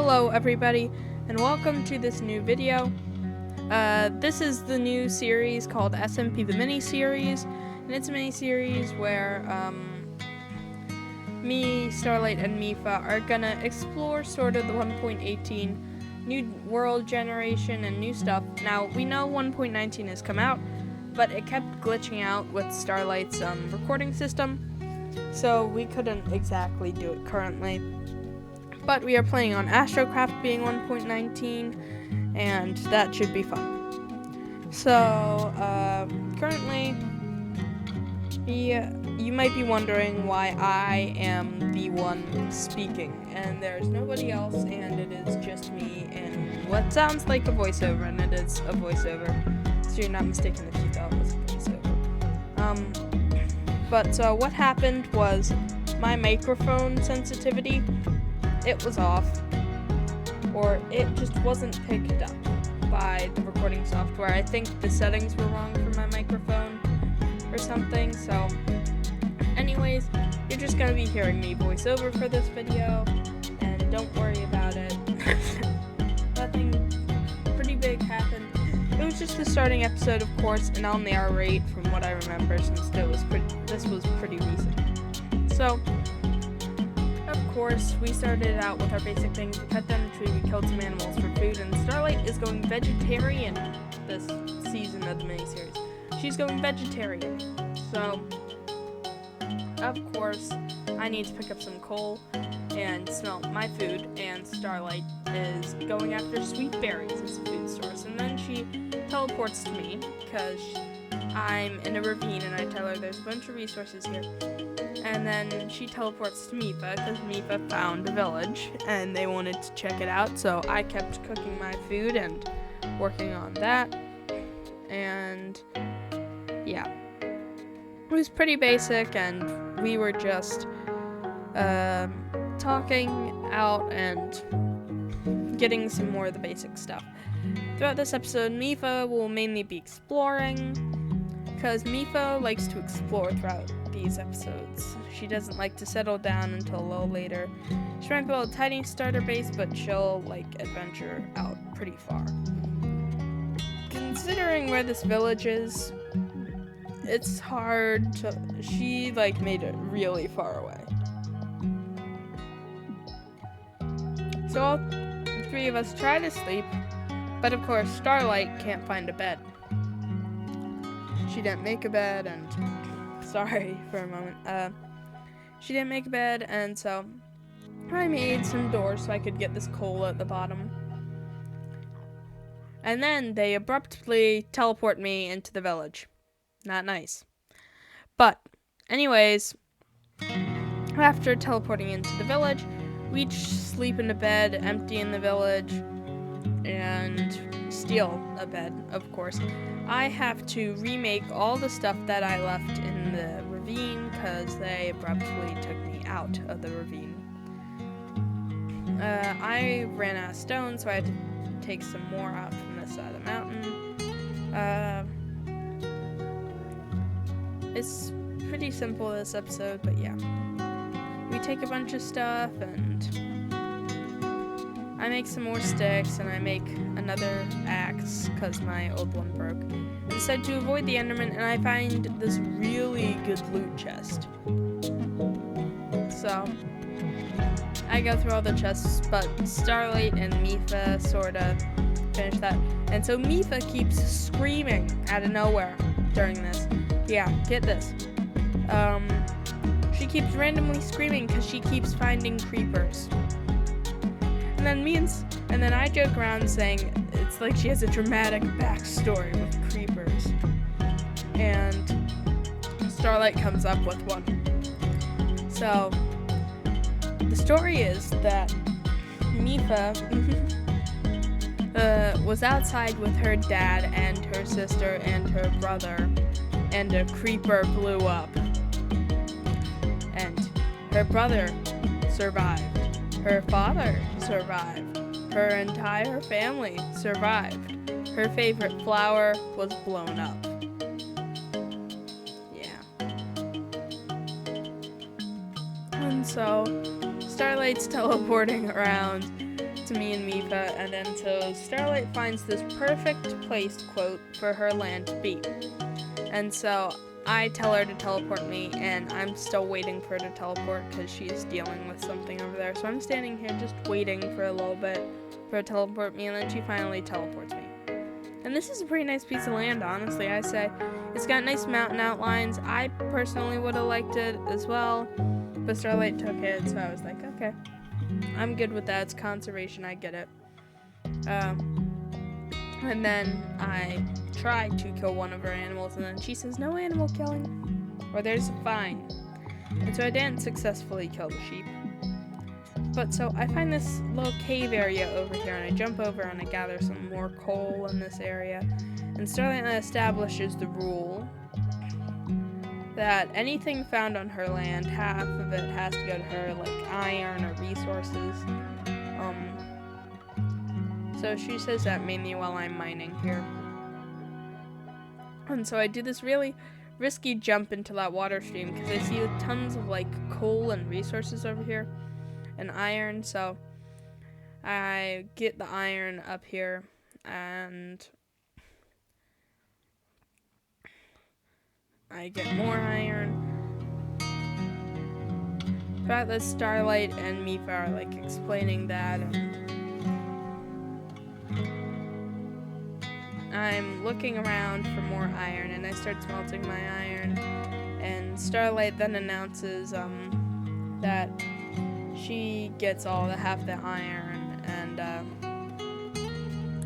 Hello everybody, and welcome to this new video. This is the new series called Out-SMP the Miniseries, and it's a miniseries where me, Starlight, and Mifa are gonna explore sort of the 1.18 new world generation and new stuff. Now, we know 1.19 has come out, but it kept glitching out with Starlight's recording system, so we couldn't exactly do it currently. But we are planning on Astrocraft being 1.19, and that should be fun. So, currently, you might be wondering why I am the one speaking, and there's nobody else, and it is just me in what sounds like a voiceover, and it is a voiceover, so you're not mistaken if you thought it was a voiceover. But what happened was my microphone sensitivity, it was off, or it just wasn't picked up by the recording software. I think the settings were wrong for my microphone or something, so anyways, you're just gonna be hearing me voice over for this video, and don't worry about it. Nothing pretty big happened. It was just the starting episode, of course, and I'll narrate from what I remember since this was pretty recent. So, of course, we started out with our basic things. We cut down a tree, we killed some animals for food, and Starlight is going vegetarian this season of the miniseries. She's going vegetarian. So, of course, I need to pick up some coal and smelt my food, and Starlight is going after sweet berries as a food source. And then she teleports to me because I'm in a ravine, and I tell her there's a bunch of resources here. And then she teleports to Mifa because Mifa found a village and they wanted to check it out. So I kept cooking my food and working on that. And yeah, it was pretty basic, and we were just talking out and getting some more of the basic stuff. Throughout this episode, Mifa will mainly be exploring because Mifa likes to explore throughout these episodes. She doesn't like to settle down until a little later. She might build a tiny starter base, but she'll adventure out pretty far. Considering where this village is, it's hard to. She made it really far away. So all three of us try to sleep, but of course Starlight can't find a bed. She didn't make a bed, and sorry for a moment. She didn't make a bed, and so I made some doors so I could get this coal at the bottom. And then they abruptly teleport me into the village. Not nice. But, anyways, after teleporting into the village, we each sleep in a bed, empty in the village, and steal a bed, of course. I have to remake all the stuff that I left in the ravine because they abruptly took me out of the ravine. I ran out of stone, so I had to take some more out from this side of the mountain. It's pretty simple this episode, but yeah. We take a bunch of stuff, and I make some more sticks, and I make another axe because my old one broke. I decide to avoid the Enderman, and I find this really good loot chest. So I go through all the chests, but Starlight and Mifa sorta finish that. And so Mifa keeps screaming out of nowhere during this. Yeah, get this. She keeps randomly screaming because she keeps finding creepers. And then I joke around saying it's like she has a dramatic backstory with creepers. And Starlight comes up with one. So, the story is that Mifa was outside with her dad and her sister and her brother, and a creeper blew up. And her brother survived. Her father survived. Her entire family survived. Her favorite flower was blown up. Yeah. And so, Starlight's teleporting around to me and Mifa, and then so Starlight finds this perfect place, quote, for her land to be. And so I tell her to teleport me, and I'm still waiting for her to teleport because she's dealing with something over there. So I'm standing here just waiting for a little bit for her to teleport me, and then she finally teleports me. And this is a pretty nice piece of land, honestly, I say. It's got nice mountain outlines. I personally would have liked it as well, but Starlight took it, so I was like, okay, I'm good with that. It's conservation, I get it. And then I try to kill one of her animals, and then she says, no animal killing, or there's a fine. And so I didn't successfully kill the sheep. But so I find this little cave area over here, and I jump over and I gather some more coal in this area. And Starlight establishes the rule that anything found on her land, half of it has to go to her, like iron or resources. So she says that mainly while I'm mining here. And so I do this really risky jump into that water stream because I see tons of like coal and resources over here and iron. So I get the iron up here and I get more iron. Throughout this, Starlight and Mifa are like explaining that, and I'm looking around for more iron, and I start smelting my iron, and Starlight then announces that she gets half the iron, and I'm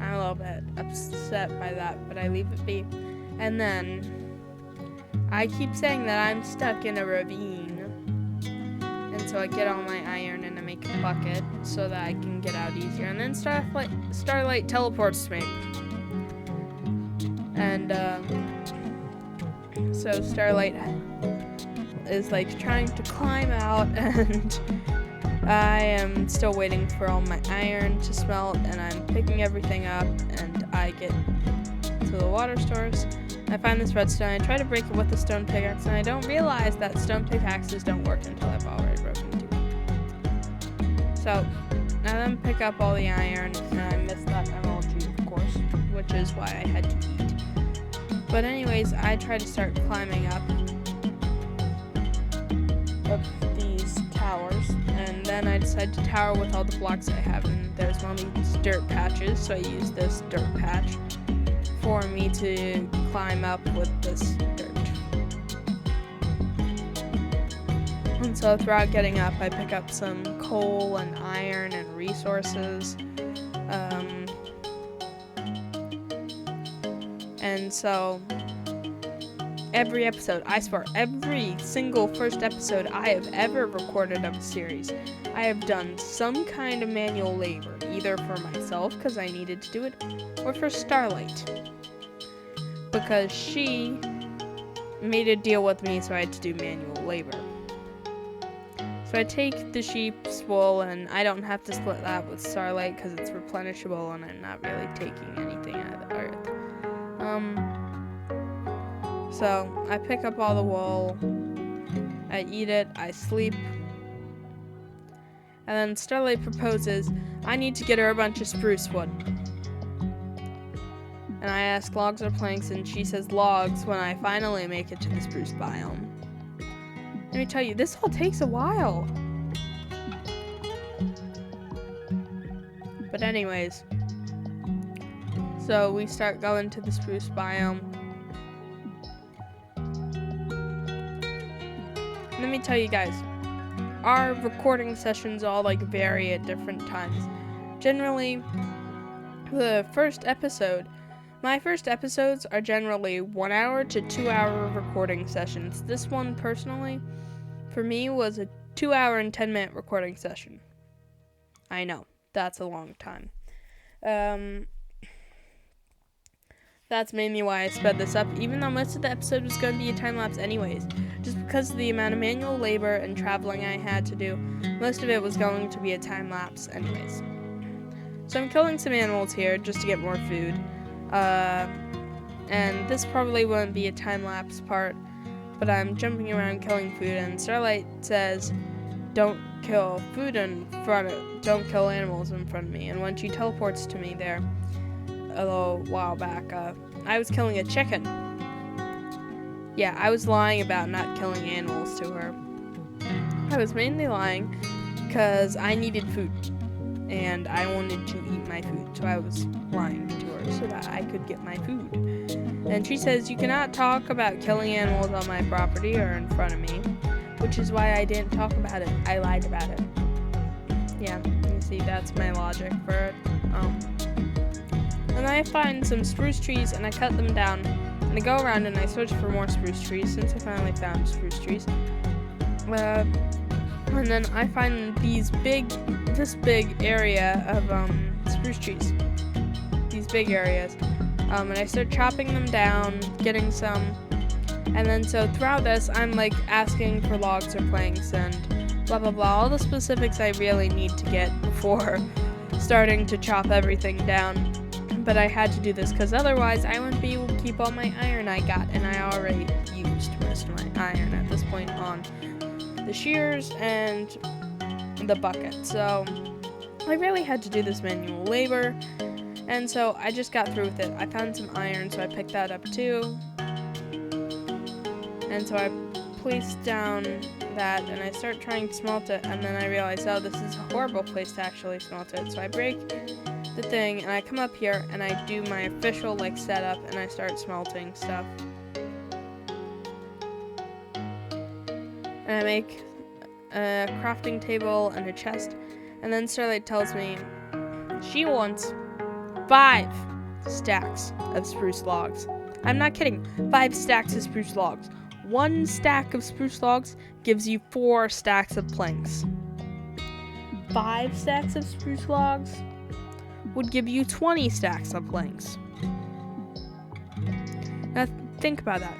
a little bit upset by that, but I leave it be. And then I keep saying that I'm stuck in a ravine, and so I get all my iron and I make a bucket so that I can get out easier, and then Starlight teleports me. And so Starlight is like trying to climb out, and I am still waiting for all my iron to smelt, and I'm picking everything up, and I get to the water source. I find this redstone. I try to break it with the stone pickaxe, and I don't realize that stone pickaxes don't work until I've already broken two. So I then pick up all the iron, and I missed that emerald tree, of course, which is why I had to eat. But anyways, I try to start climbing up these towers, and then I decide to tower with all the blocks I have, and there's one of these dirt patches, so I use this dirt patch for me to climb up with this dirt. And so throughout getting up, I pick up some coal and iron and resources. And so every episode, I swear, every single first episode I have ever recorded of a series, I have done some kind of manual labor, either for myself because I needed to do it, or for Starlight because she made a deal with me, so I had to do manual labor. So I take the sheep's wool, and I don't have to split that with Starlight because it's replenishable, and I'm not really taking anything out of the earth. So I pick up all the wool, I eat it, I sleep, and then Starlight proposes I need to get her a bunch of spruce wood. And I ask logs or planks, and she says logs when I finally make it to the spruce biome. Let me tell you, this all takes a while. But anyways, so we start going to the spruce biome. Let me tell you guys, our recording sessions all like vary at different times. Generally, my first episodes are generally 1 hour to 2 hour recording sessions. This one, personally, for me, was a 2 hour and 10 minute recording session. I know, that's a long time. That's mainly why I sped this up, even though most of the episode was going to be a time-lapse anyways. Just because of the amount of manual labor and traveling I had to do, most of it was going to be a time-lapse anyways. So I'm killing some animals here just to get more food. And this probably won't be a time-lapse part, but I'm jumping around killing food, and Starlight says, don't kill don't kill animals in front of me. And when she teleports to me there a little while back, I was killing a chicken. Yeah, I was lying about not killing animals to her. I was mainly lying because I needed food and I wanted to eat my food, so I was lying to her so that I could get my food. And she says, you cannot talk about killing animals on my property or in front of me, which is why I didn't talk about it. I lied about it. Yeah, you see, that's my logic for it. And I find some spruce trees and I cut them down, and I go around and I search for more spruce trees since I finally found spruce trees. And then I find this big area of spruce trees. These big areas. And I start chopping them down, getting some. And then so throughout this, I'm like asking for logs or planks and blah blah blah. All the specifics I really need to get before starting to chop everything down. But I had to do this because otherwise I wouldn't be able to keep all my iron I got. And I already used most of my iron at this point on the shears and the bucket. So I really had to do this manual labor. And so I just got through with it. I found some iron, so I picked that up too. And so I placed down that and I start trying to smelt it, and then I realize, oh, this is a horrible place to actually smelt it. So I break the thing and I come up here and I do my official setup and I start smelting stuff. And I make a crafting table and a chest, and then Starlight tells me she wants 5 stacks of spruce logs. I'm not kidding. 5 stacks of spruce logs. 1 stack of spruce logs gives you 4 stacks of planks. 5 stacks of spruce logs would give you 20 stacks of planks. Now think about that.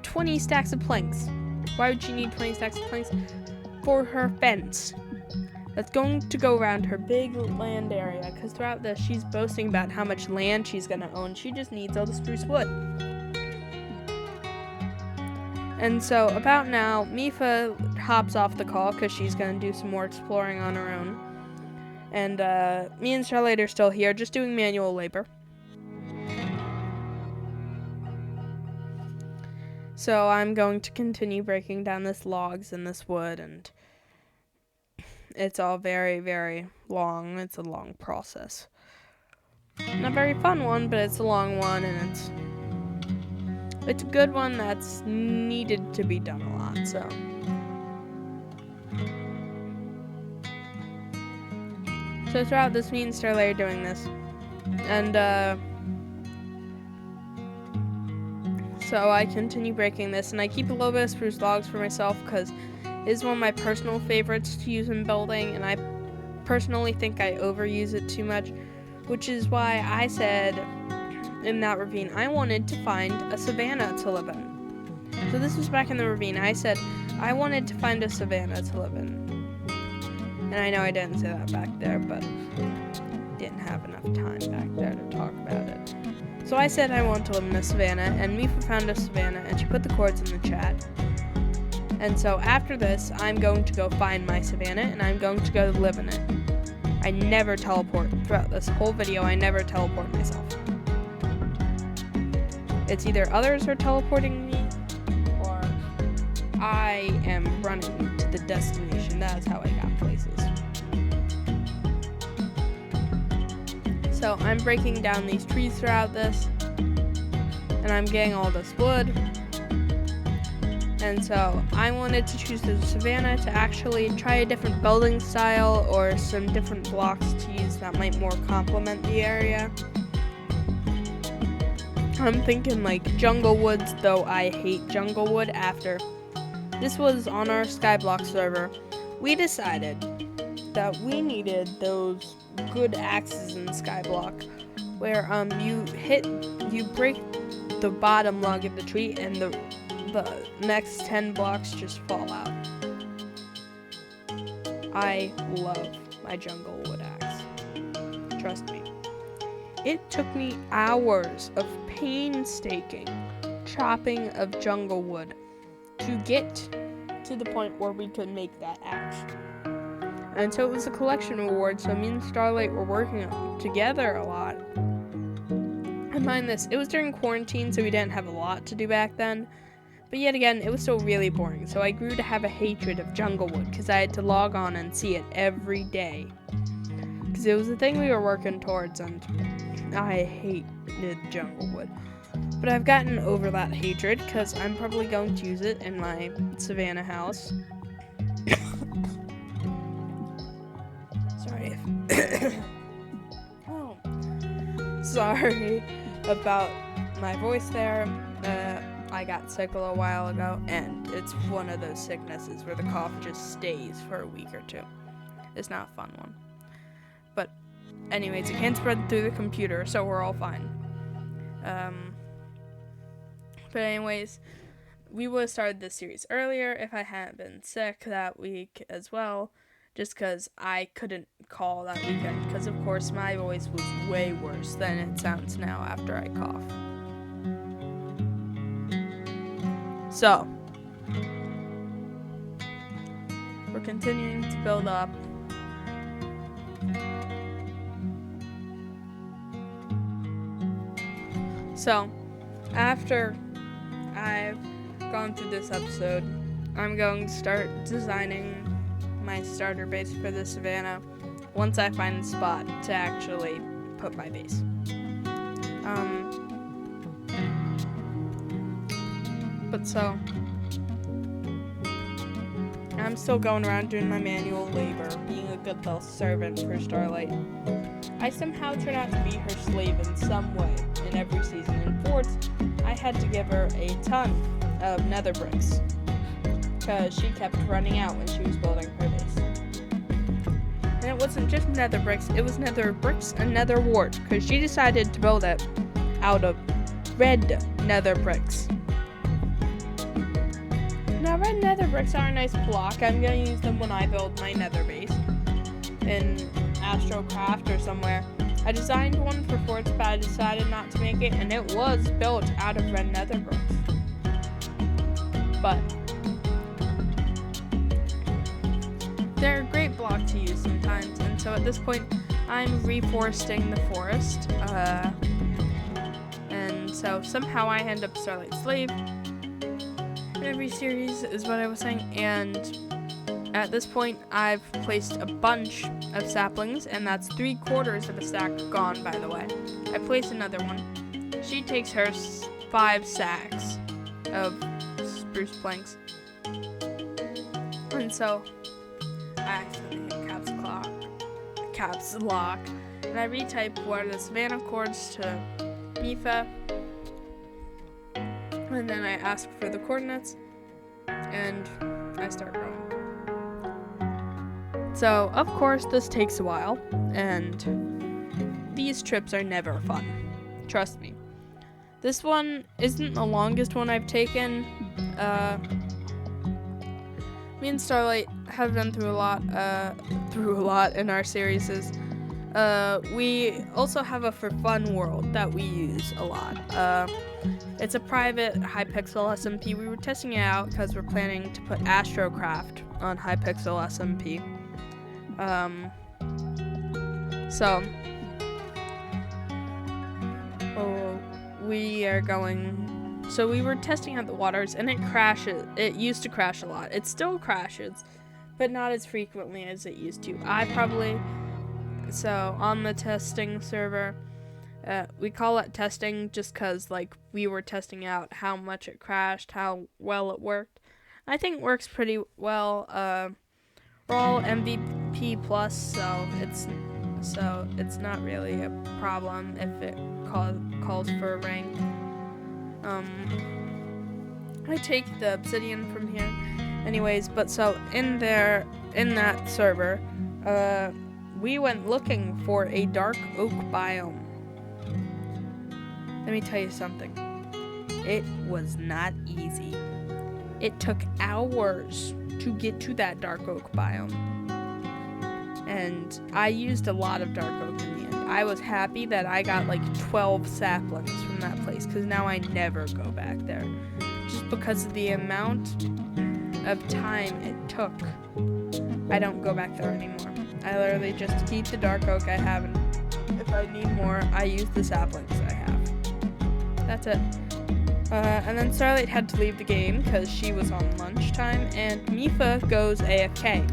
20 stacks of planks. Why would she need 20 stacks of planks? For her fence. That's going to go around her big land area, because throughout this she's boasting about how much land she's going to own. She just needs all the spruce wood. And so about now, Mifa hops off the call because she's going to do some more exploring on her own. And me and Starlight are still here, just doing manual labor. So I'm going to continue breaking down this logs and this wood, and it's all very, very long. It's a long process. Not a very fun one, but it's a long one, and it's a good one that's needed to be done a lot, so. So throughout this, me and Starlight are doing this. And, so I continue breaking this, and I keep a little bit of spruce logs for myself, because it is one of my personal favorites to use in building, and I personally think I overuse it too much, which is why I said in that ravine I wanted to find a savanna to live in. So this was back in the ravine. I said I wanted to find a savanna to live in. And I know I didn't say that back there, but didn't have enough time back there to talk about it. So I said I want to live in a savanna, and Mifa found a savanna, and she put the coords in the chat. And so after this, I'm going to go find my savanna, and I'm going to go live in it. I never teleport. Throughout this whole video, I never teleport myself. It's either others are teleporting me, or I am running to the destination. That is how I got places. So I'm breaking down these trees throughout this, and I'm getting all this wood. And so I wanted to choose the savanna to actually try a different building style or some different blocks to use that might more complement the area. I'm thinking jungle woods, though I hate jungle wood. After this was on our Skyblock server, we decided that we needed those good axes in Skyblock where you break the bottom log of the tree and the next 10 blocks just fall out. I love my jungle wood axe. Trust me. It took me hours of painstaking chopping of jungle wood to get to the point where we could make that axe. And so it was a collection award, so me and Starlight were working together a lot. And mind this, it was during quarantine, so we didn't have a lot to do back then. But yet again, it was still really boring, so I grew to have a hatred of Junglewood, because I had to log on and see it every day. Because it was the thing we were working towards, and I hated Junglewood. But I've gotten over that hatred, because I'm probably going to use it in my Savannah house. Sorry. Oh. Sorry about my voice there. I got sick a little while ago, and it's one of those sicknesses where the cough just stays for a week or two. It's not a fun one. But anyways, it can't spread through the computer, so we're all fine. But anyways, we would have started this series earlier if I hadn't been sick that week as well, just because I couldn't call that weekend, because of course my voice was way worse than it sounds now after I cough. So, we're continuing to build up. So, after I've gone through this episode, I'm going to start designing my starter base for the Savannah once I find the spot to actually put my base. But so, I'm still going around doing my manual labor, being a good little servant for Starlight. I somehow turn out to be her slave in some way in every season. In Forts, I had to give her a ton of nether bricks, because she kept running out when she was building her base. And it wasn't just nether bricks, it was nether bricks and nether wart, because she decided to build it out of red nether bricks. Now, red nether bricks are a nice block. I'm going to use them when I build my nether base in Astrocraft or somewhere. I designed one for Forts, but I decided not to make it, and it was built out of red nether bricks. But they're a great block to use sometimes, and so at this point, I'm reforesting the forest. And so somehow I end up Starlight's slave. Every series is what I was saying, and at this point I've placed a bunch of saplings, and that's 3/4 of a stack gone, by the way. I place another one. She takes her 5 sacks of spruce planks, and so I accidentally hit caps lock, and I retype what are the Savannah coords to Mifa. And then I ask for the coordinates, and I start growing. So, of course, this takes a while, and these trips are never fun. Trust me. This one isn't the longest one I've taken. Me and Starlight have been through a lot in our series. We also have a for fun world that we use a lot. It's a private high-pixel SMP. We were testing it out because we're planning to put Astrocraft on high-pixel SMP. We were testing out the waters, and it crashes. It used to crash a lot. It still crashes, but not as frequently as it used to. So on the testing server, we call it testing just because, like, we were testing out how much it crashed, how well it worked. I think it works pretty well. We're all MVP plus, so it's not really a problem if it calls for a rank. I take the obsidian from here, anyways. But so in that server, we went looking for a dark oak biome. Let me tell you something. It was not easy. It took hours to get to that dark oak biome. And I used a lot of dark oak in the end. I was happy that I got like 12 saplings from that place, because now I never go back there. Just because of the amount of time it took, I don't go back there anymore. I literally just keep the dark oak I have, and if I need more, I use the saplings I have. That's it. And then Starlight had to leave the game because she was on lunchtime, and Mifa goes AFK.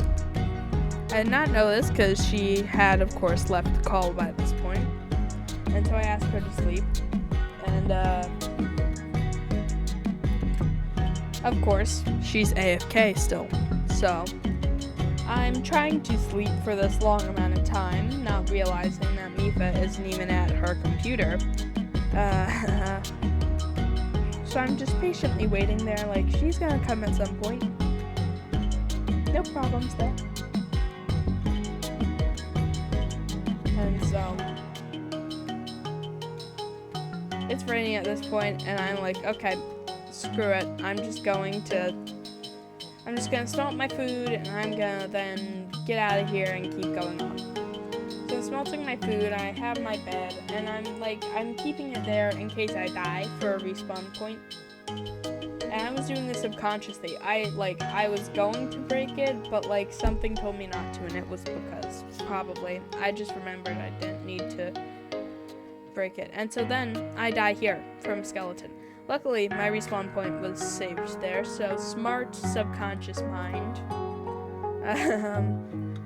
I did not know this because she had, of course, left the call by this point. And so I asked her to sleep. And, of course, she's AFK still. So, I'm trying to sleep for this long amount of time, not realizing that Mifa isn't even at her computer. So I'm just patiently waiting there, like, she's gonna come at some point. No problems there. And so, it's raining at this point, and I'm like, okay, screw it. I'm just gonna smelt my food, and I'm gonna then get out of here and keep going on. So I'm smelting my food, I have my bed, and I'm keeping it there in case I die for a respawn point. And I was doing this subconsciously. I was going to break it, but like something told me not to, and it was because probably I just remembered I didn't need to break it. And so then I die here from skeleton. Luckily, my respawn point was saved there, so smart subconscious mind.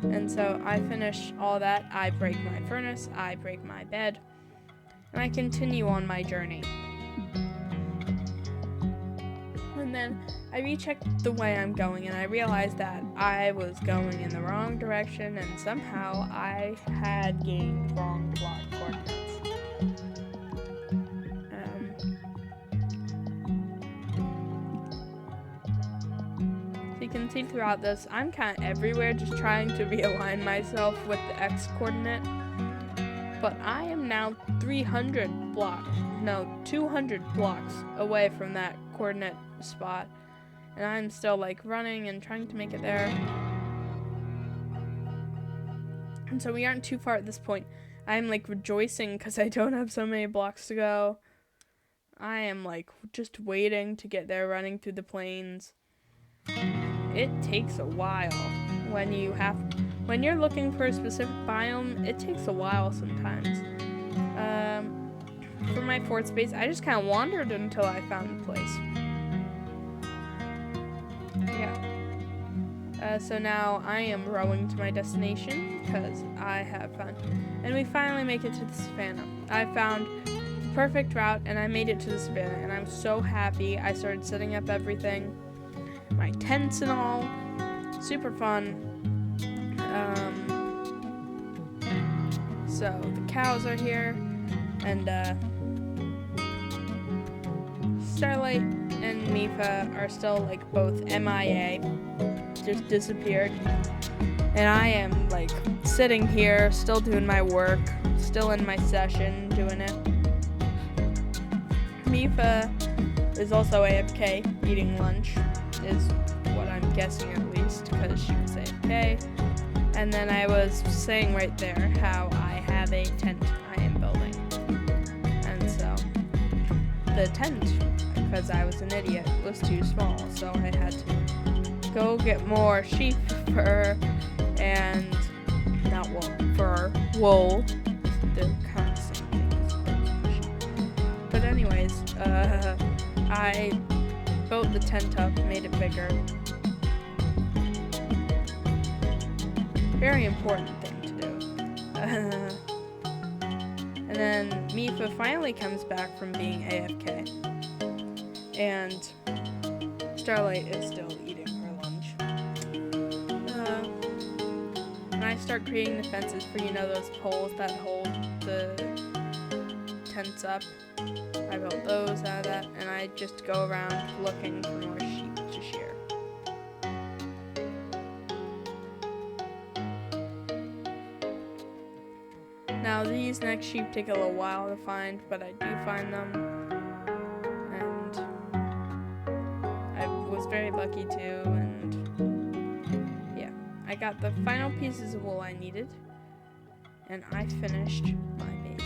And so I finish all that. I break my furnace, I break my bed, and I continue on my journey. And then I rechecked the way I'm going, and I realized that I was going in the wrong direction, and somehow I had gained wrong block coordinates. So you can see throughout this, I'm kind of everywhere just trying to realign myself with the X coordinate. But I am now 200 blocks away from that coordinate spot. And I'm still like running and trying to make it there. And so we aren't too far at this point. I'm like rejoicing because I don't have so many blocks to go. I am like just waiting to get there, running through the plains. It takes a while when you're looking for a specific biome. It takes a while sometimes. For my fort space, I just kind of wandered until I found a place. Yeah. So now I am rowing to my destination because I have fun. And we finally make it to the savannah. I found the perfect route and I made it to the savannah, and I'm so happy. I started setting up everything, my tents and all. Super fun. So the cows are here, and Starlight and Mifa are still like both MIA, just disappeared. And I am like sitting here, still doing my work, still in my session, doing it. Mifa is also AFK, eating lunch, is what I'm guessing at least, because she was AFK. And then I was saying right there how I have a tent I am building. And so the tent, because I was an idiot, was too small, so I had to go get more sheep fur and wool. They're kind of the same thing. But anyways, I built the tent up, made it bigger. Very important thing to do. And then Mifa finally comes back from being AFK. And Starlight is still eating her lunch. And I start creating the fences for, those poles that hold the tents up. I built those out of that, and I just go around looking for more sheep to shear. Now these next sheep take a little while to find, but I do find them, and I was very lucky too, and yeah, I got the final pieces of wool I needed, and I finished my base.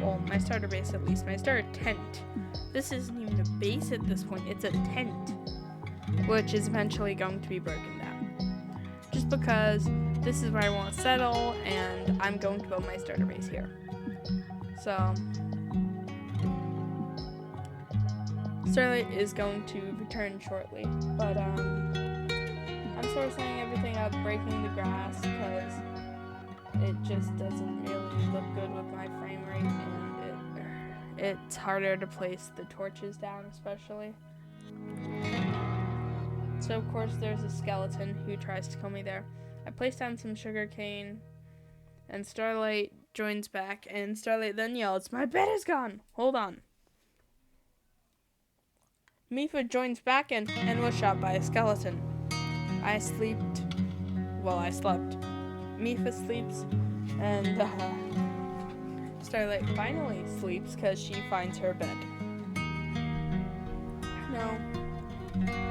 Well, my starter base at least, my starter tent. This isn't even a base at this point, it's a tent. which is eventually going to be broken down. Just because this is where I want to settle, and I'm going to build my starter base here. So, Starlight is going to return shortly, but I'm sort of setting everything up, breaking the grass, because it just doesn't really look good with my frame rate, and it's harder to place the torches down, especially. So of course there's a skeleton who tries to kill me there. I place down some sugarcane, and Starlight joins back, and Starlight then yells, "My bed is gone! Hold on." Mifa joins back and was shot by a skeleton. I slept. Mifa sleeps, and Starlight finally sleeps because she finds her bed.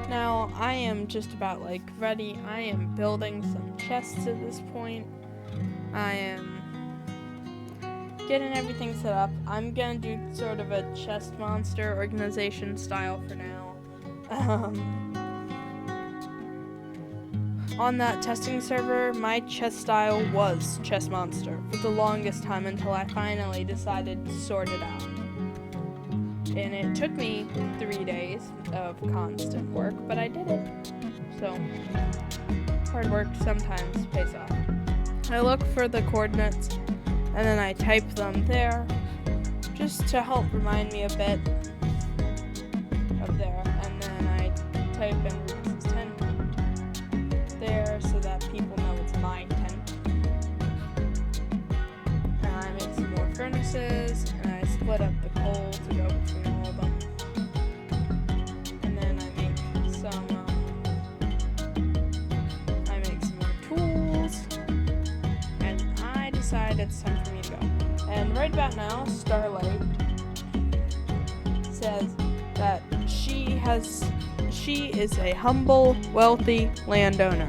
Now I am just about ready. I am building some chests at this point. I am getting everything set up. I'm gonna do sort of a chest monster organization style for now. On that testing server, my chest style was chest monster for the longest time until I finally decided to sort it out. And it took me 3 days of constant work, but I did it. So, hard work sometimes pays off. I look for the coordinates, and then I type them there, just to help remind me a bit of there. And then I type in Rubens' tent there, so that people know it's my tent. And I make some more furnaces, and I split up the coal to go between all of them. And then I make some more tools, and I decide it's time for me to go. And right about now, Starlight says that she is a humble, wealthy landowner.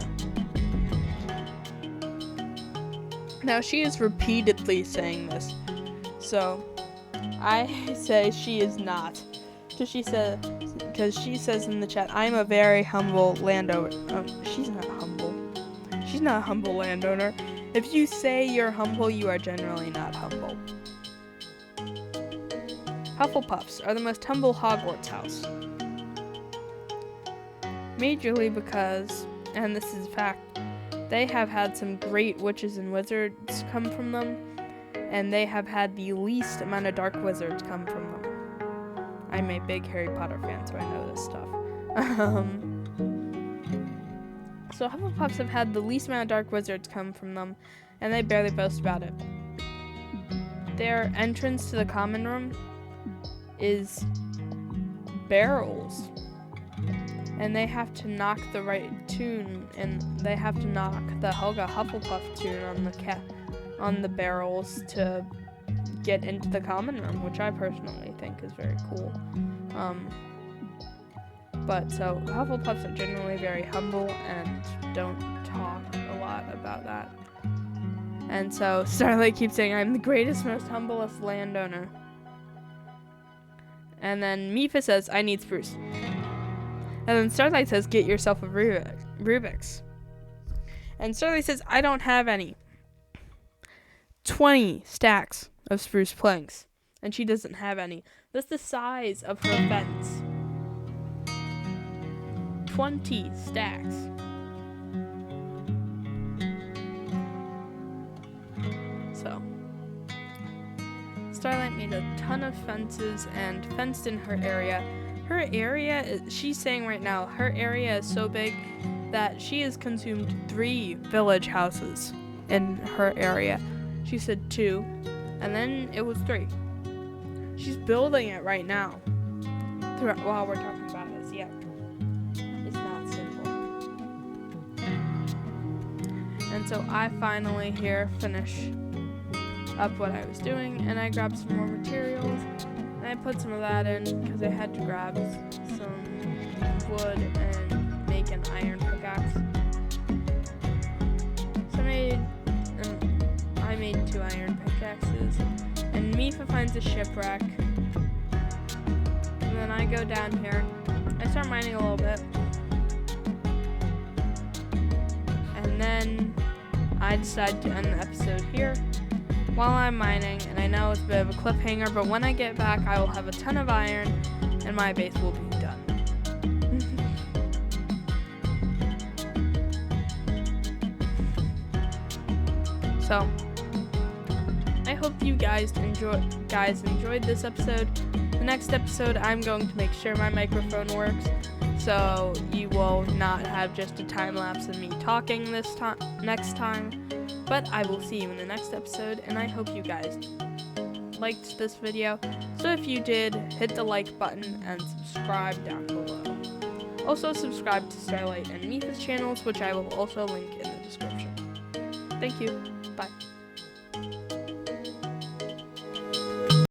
Now, she is repeatedly saying this, so I say she is not, because she says in the chat, "I'm a very humble landowner." She's not humble. She's not a humble landowner. If you say you're humble, you are generally not humble. Hufflepuffs are the most humble Hogwarts house. Majorly because, and this is a fact, they have had some great witches and wizards come from them, and they have had the least amount of dark wizards come from them. I'm a big Harry Potter fan, so I know this stuff. So Hufflepuffs have had the least amount of dark wizards come from them, and they barely boast about it. Their entrance to the common room is barrels, and they have to knock the right tune, and they have to knock the Helga Hufflepuff tune on the barrels to get into the common room, which I personally think is very cool. But so Hufflepuffs are generally very humble and don't talk a lot about that. And so Starlight keeps saying, "I'm the greatest, most humblest landowner." And then Mifa says, "I need spruce." And then Starlight says, "Get yourself a Rubik's." And Starlight says, "I don't have any." 20 stacks of spruce planks. And she doesn't have any. That's the size of her fence. 20 stacks. So, Starlight made a ton of fences and fenced in her area. Her area, she's saying right now, her area is so big that she has consumed 3 village houses in her area. She said 2, and then it was 3. She's building it right now. While we're talking about this, yeah. It's not simple. And so I finally here finish up what I was doing, and I grabbed some more materials, and I put some of that in because I had to grab some wood and make an iron pickaxe. So I made 2 iron pickaxes, and Mifa finds a shipwreck, and then I go down here. I start mining a little bit, And then I decided to end the episode here while I'm mining, and I know it's a bit of a cliffhanger, but when I get back, I will have a ton of iron, and my base will be done. So, I hope you guys enjoyed this episode. The next episode, I'm going to make sure my microphone works, so you will not have just a time lapse of me talking next time. But I will see you in the next episode, and I hope you guys liked this video. So if you did, hit the like button and subscribe down below. Also subscribe to Starlight and Mifa's channels, which I will also link in the description. Thank you. Bye.